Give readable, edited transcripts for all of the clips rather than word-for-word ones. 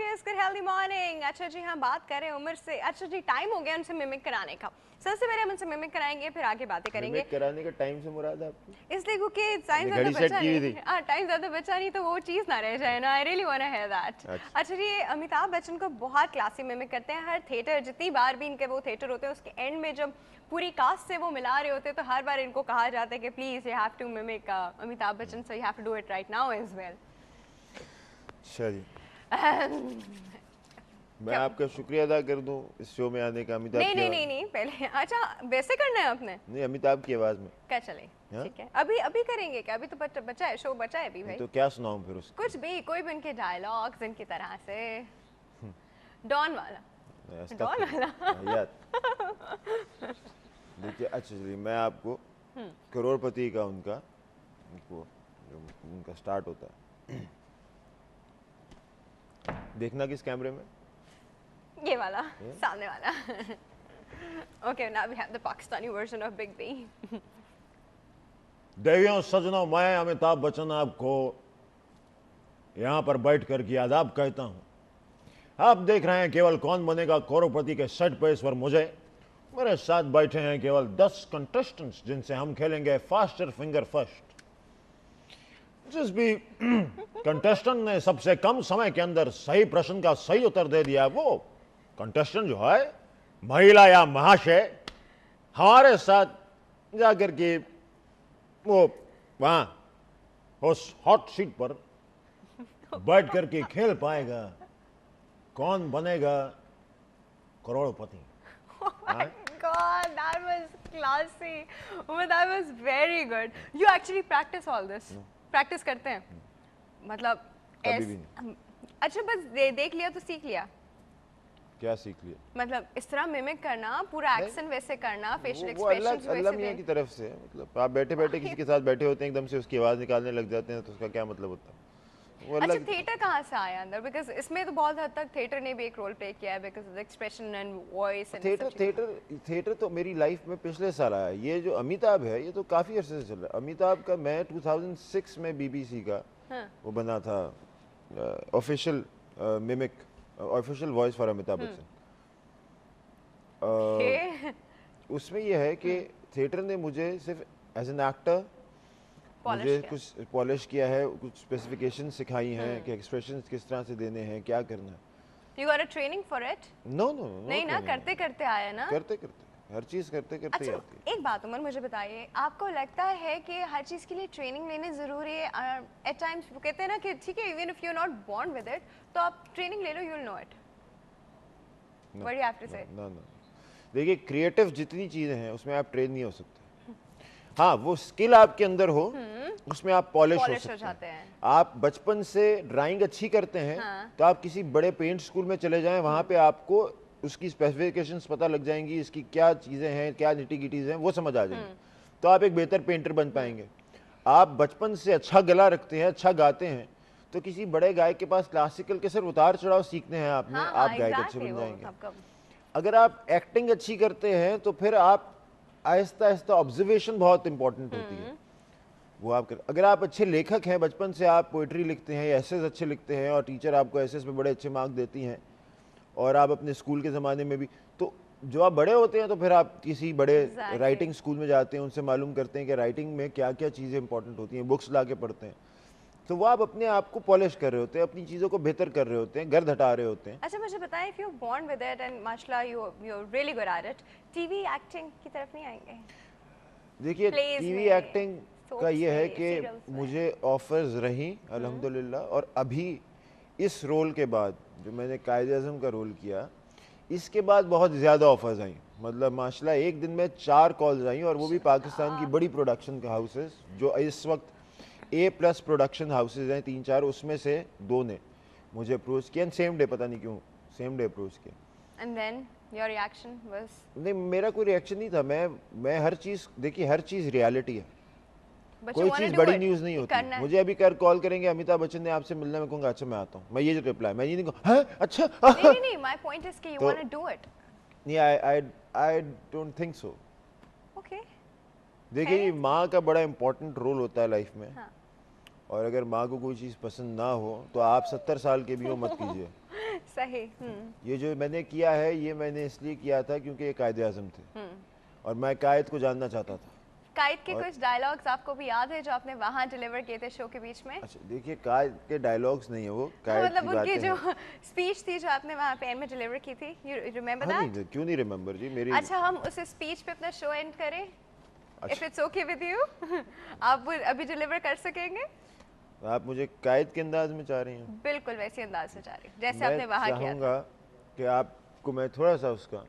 Yes good healthy morning. अच्छा जी, हम बात करें उम्र से। अच्छा जी, टाइम हो गया उनसे मिमिक कराने का। सबसे पहले हम उनसे मिमिक कराएंगे, फिर आगे बातें करेंगे। मिमिक कराने का टाइम से मुराद है आपकी? इसलिए क्योंकि टाइम आपने ज़्यादा घड़ी सेट बचा की हुई नहीं। थी? हाँ, टाइम ज़्यादा बचा नहीं तो वो चीज़ ना रह जाए ना। I really want to hear that. अच्छा। अच्छा जी, अमिताभ बच्चन को बहुत क्लासी मिमिक करते हैं। हर थिएटर, जितनी बार भी इनके वो थिएटर होते हैं, उसके एंड में जब पूरी कास्ट से वो मिला रहे होते हैं, तो हर बार इनको कहा जाता है कि please you have to mimic Amitabh Bachchan, so you have to do it right now as well. अच्छा जी, मैं आपका शुक्रिया अदा कर दूं इस शो में आने का। अमिताभ नहीं की नहीं आवाज नहीं नहीं, पहले अच्छा वैसे करना है आपने। नहीं, अमिताभ की आवाज में। क्या चले, हाँ? ठीक है, अभी अभी करेंगे क्या? अभी तो बचा है, शो बचा है अभी भाई। तो क्या सुनाऊं फिर उसके? कुछ भी, कोई भी उनके डायलॉग्स इनकी तरह से। डॉन वाला। डॉन वाला। याद देखिए। अच्छा चलिए, मैं आपको करोड़पति का उनका उनका स्टार्ट होता है। देखना किस कैमरे में? ये वाला, सामने वाला। Okay, now we have the Pakistani version of big B. देवियों सजनों, मैं अमिताभ बच्चन आपको यहाँ पर बैठ कर के आदाब कहता हूँ। आप देख रहे हैं केवल कौन बनेगा करोड़पति के सेट पे। इस पर मेरे साथ बैठे हैं केवल 10 कंटेस्टेंट्स, जिनसे हम खेलेंगे फास्टर फिंगर फर्स्ट। जिस भी कंटेस्टेंट ने सबसे कम समय के अंदर सही प्रश्न का सही उत्तर दे दिया, वो कंटेस्टेंट जो है, महिला या महाशय, हमारे साथ जाकर के वो वहां उस हॉट सीट पर बैठ करके खेल पाएगा कौन बनेगा करोड़पति। God, that was classy. Oh, that was very good. You actually practice all this? Practice करते हैं? मतलब कभी भी नहीं। अच्छा, बस देख लिया तो सीख लिया? क्या सीख लिया? मतलब इस तरह मिमिक करना, पूरा एक्शन वैसे करना, फेशियल एक्सप्रेशंस वैसे अल्लाह मियां की तरफ से। मतलब आप बैठे बैठे किसी के साथ बैठे होते हैं, एकदम से उसकी आवाज निकालने लग जाते हैं, तो उसका क्या मतलब होता है? अच्छा, थिएटर कहाँ से आया अंदर? बिकॉज इसमें तो बहुत हद तक थिएटर ने भी एक रोल प्ले किया है, because of the expression and voice and theatre तो मेरी लाइफ में पिछले साल आया। ये जो अमिताभ है, ये तो काफी अरसे से चल रहा है। अमिताभ का मैं 2006 में बीबीसी का वो बना था official mimic, official voice for Amitabh Bachchan. उसमें यह है कि थिएटर ने मुझे सिर्फ एज एन एक्टर मुझे कुछ पॉलिश किया है, कुछ स्पेसिफिकेशन सिखाई हैं कि एक्सप्रेशंस किस तरह से देने हैं, क्या करना है। You got a training for it? No no, नहीं ना, करते करते आया ना? करते करते हर चीज करते करते अच्छा, आती है। एक बात उमर मुझे बताइए, आपको लगता है कि हर चीज के लिए ट्रेनिंग लेनी जरूरी है? एट टाइम्स वो कहते हैं ना कि ठीक है, even if you are not born with it, तो आप ट्रेनिंग ले लो, you will know it. What do you have to say? No no, देखिए, क्रिएटिव जितनी चीजें हैं उसमें आप ट्रेन नहीं हो सकते। हाँ, वो स्किल आपके अंदर हो, उसमें आप पॉलिश हो सकते हैं। आप बचपन से ड्राइंग अच्छी करते हैं, तो आप किसी बड़े पेंट स्कूल में चले जाएं, वहां पे आपको उसकी स्पेसिफिकेशंस पता लग जाएंगी, इसकी क्या चीजें हैं, क्या निटी-गिटीज हैं, वो समझ आ जाएंगी, तो आप एक बेहतर पेंटर बन पाएंगे। आप बचपन से अच्छा गला रखते हैं, अच्छा गाते हैं, तो किसी बड़े गायक के पास क्लासिकल के सिर्फ उतार चढ़ाव सीखने हैं आपने, आप गायक अच्छे बन जाएंगे। अगर आप एक्टिंग अच्छी करते हैं, तो फिर आप आहिस्ता आहिस्ता, ऑब्जर्वेशन बहुत इंपॉर्टेंट होती है वो आप अगर आप अच्छे लेखक हैं, बचपन से आप पोइट्री लिखते हैं, एसेस अच्छे लिखते हैं, और टीचर आपको एसेस पे बड़े अच्छे मार्क्स देती हैं, और आप अपने स्कूल के ज़माने में भी, तो जो आप बड़े होते हैं तो फिर आप किसी बड़े राइटिंग स्कूल में जाते हैं, उनसे मालूम करते हैं कि राइटिंग में क्या क्या चीज़ें इंपॉर्टेंट होती हैं, बुक्स ला के पढ़ते हैं, तो वो आप अपने आप को पॉलिश कर रहे होते हैं, अपनी चीज़ों को बेहतर कर रहे होते हैं, गर्द हटा रहे होते हैं। अच्छा, मुझे बताएं, if you are born with it and माशाल्लाह you are really good at it, TV acting की तरफ नहीं आएंगे? देखिए, टीवी एक्टिंग का ये है कि मुझे ऑफर्स रही अल्हम्दुलिल्लाह, और अभी इस रोल के बाद जो मैंने कायद-ए-आज़म का रोल किया, इसके बाद बहुत ज़्यादा ऑफर्स आई। मतलब माशाल्लाह एक दिन में 4 कॉल्स आई, और वो भी पाकिस्तान की बड़ी प्रोडक्शन का हाउसेस, जो इस वक्त A+ प्रोडक्शन हाउसेज हैं 3-4, उसमें से 2 ने मुझे अप्रोच किया, सेम डे, पता नहीं क्यों सेम डे अप्रोच किया। And then your reaction was? नहीं, मेरा कोई रिएक्शन नहीं था। मैं हर चीज़, देखिए, हर चीज़ रियलिटी है, कोई चीज़ बड़ी न्यूज़ नहीं होती। मुझे अभी कॉल करेंगे, अमिताभ बच्चन ने आपसे मिलना, मैं कहूँगा अच्छा मैं आता हूँ, मैं ये जो रिप्लाई, मैं ये नहीं कहूँ हाँ अच्छा नहीं, माय पॉइंट इज कि you want to do it. नहीं, I don't think so. Okay, देखिए, माँ का बड़ा इंपॉर्टेंट रोल होता है लाइफ में, और अगर माँ को कोई चीज़ पसंद ना हो तो आप 70 साल के भी हो मत कीजिए। सही। ये जो मैंने किया है ये मैंने इसलिए किया था क्योंकि ये कायदे आज़म थे और मैं कायद को जानना चाहता था। कायद के कुछ डायलॉग्स आपको भी याद है जो आपने वहाँ डिलीवर किए थे शो के बीच में? अच्छा देखिए, कायद के डायलॉग्स नहीं है वो, कायद मतलब की उनकी बातें जो हैं। स्पीच थी जो आपने वहाँ पे एंड में डिलीवर की थी, यू रिमेंबर हाँ दैट? नहीं, क्यों नहीं रिमेम्बर जी मेरी। अच्छा हम उस स्पीच पे अपना शो एंड करें, अच्छा। If it's okay with you? आप वो अभी डिलीवर कर सकेंगे? आप मुझे कायद के अंदाज में चाह रही हैं? बिल्कुल वैसे अंदाज से जा रही हूँ जैसे आपने वहाँ किया था। चाहूँगा कि आपको मैं थोड़ा सा उसका,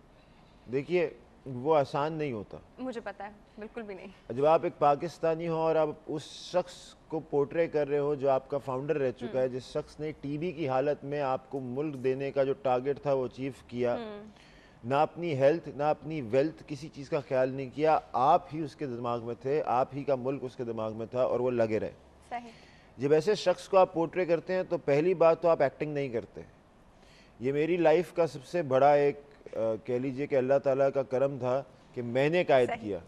देखिए वो आसान नहीं होता। मुझे पता है, बिल्कुल भी नहीं। जब आप एक पाकिस्तानी हो और आप उस शख्स को पोर्ट्रे कर रहे हो जो आपका फाउंडर रह चुका है, जिस शख्स ने टीबी की हालत में आपको मुल्क देने का जो टारगेट था वो अचीव किया, ना अपनी हेल्थ ना अपनी वेल्थ किसी चीज़ का ख्याल नहीं किया, आप ही उसके दिमाग में थे, आप ही का मुल्क उसके दिमाग में था और वो लगे रहे। सही। जब ऐसे शख्स को आप पोर्ट्रे करते हैं तो पहली बात तो आप एक्टिंग नहीं करते। ये मेरी लाइफ का सबसे बड़ा एक कह लीजिए कि अल्लाह ताला का करम था कि मैंने कायद किया।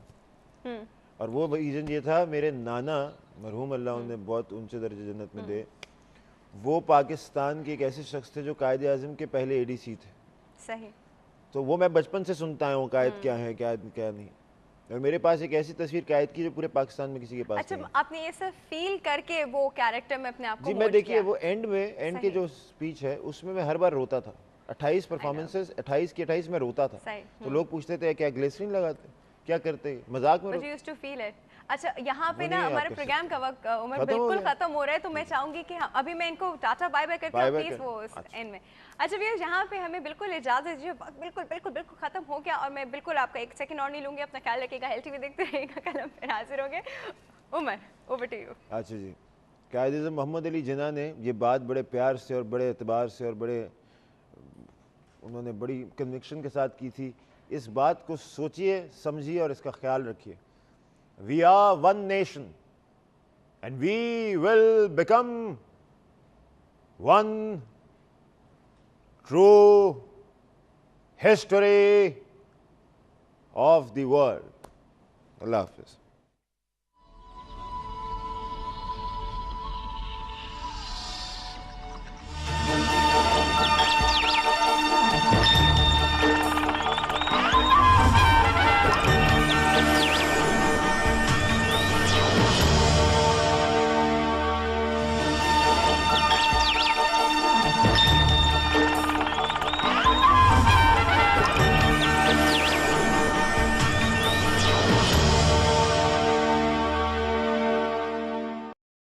और वो रीज़न ये था, मेरे नाना मरहूम अल्लाह उन्हें बहुत ऊंचे दर्जे जन्नत में दे, वो पाकिस्तान के एक ऐसे शख्स थे जो कायद आज़म के पहले एडीसी थे। सही। तो वो मैं बचपन से सुनता आया हूँ कायद क्या है क्या नहीं, और मेरे पास एक ऐसी तस्वीर कायद की जो पूरे पाकिस्तान में किसी के पास अच्छा नहीं है। आपने ये सब फील करके वो कैरेक्टर में अपने आप को जी मैं मोल्ड देखिए किया। वो एंड के जो स्पीच है उसमें मैं हर बार रोता था। 28 परफॉर्मेंसेस 28 की 28 में रोता था। सही। तो लोग पूछते थे क्या ग्लिसरीन लगाते, क्या करते, मजाक में But you used to feel it. अच्छा यहाँ पे वो ना नहीं हमारे आप कर प्रोग्राम का वक्त उम्र खत्म हो बिल्कुल गया। खत्म हो रहा है, तो मैं चाहूंगी कि अभी मैं इनको टाटा बाय बाय करती बाय हूँ बाय प्लीज कर। वो एंड में। अच्छा भैया यहाँ पे हमें बिल्कुल इजाजत दीजिए, वक्त बिल्कुल बिल्कुल बिल्कुल खत्म हो गया और मैं बिल्कुल आपका एक सेकंड और नहीं लूंगी। अपना ख्याल रखिएगा, हेल्थ टीवी देखते रहिएगा, कल हम फिर हाजिर होंगे। Umar over to you. अच्छा जी, कायद-ए-आज़म मोहम्मद अली जिन्ना ने ये बात बड़े प्यार से और बड़े एतबार से और बड़े उन्होंने बड़ी कन्विक्शन के साथ की थी। इस बात को सोचिए, समझिए और इसका ख्याल रखिए। We are one nation and we will become one true history of the world. अल्लाह हाफिज़।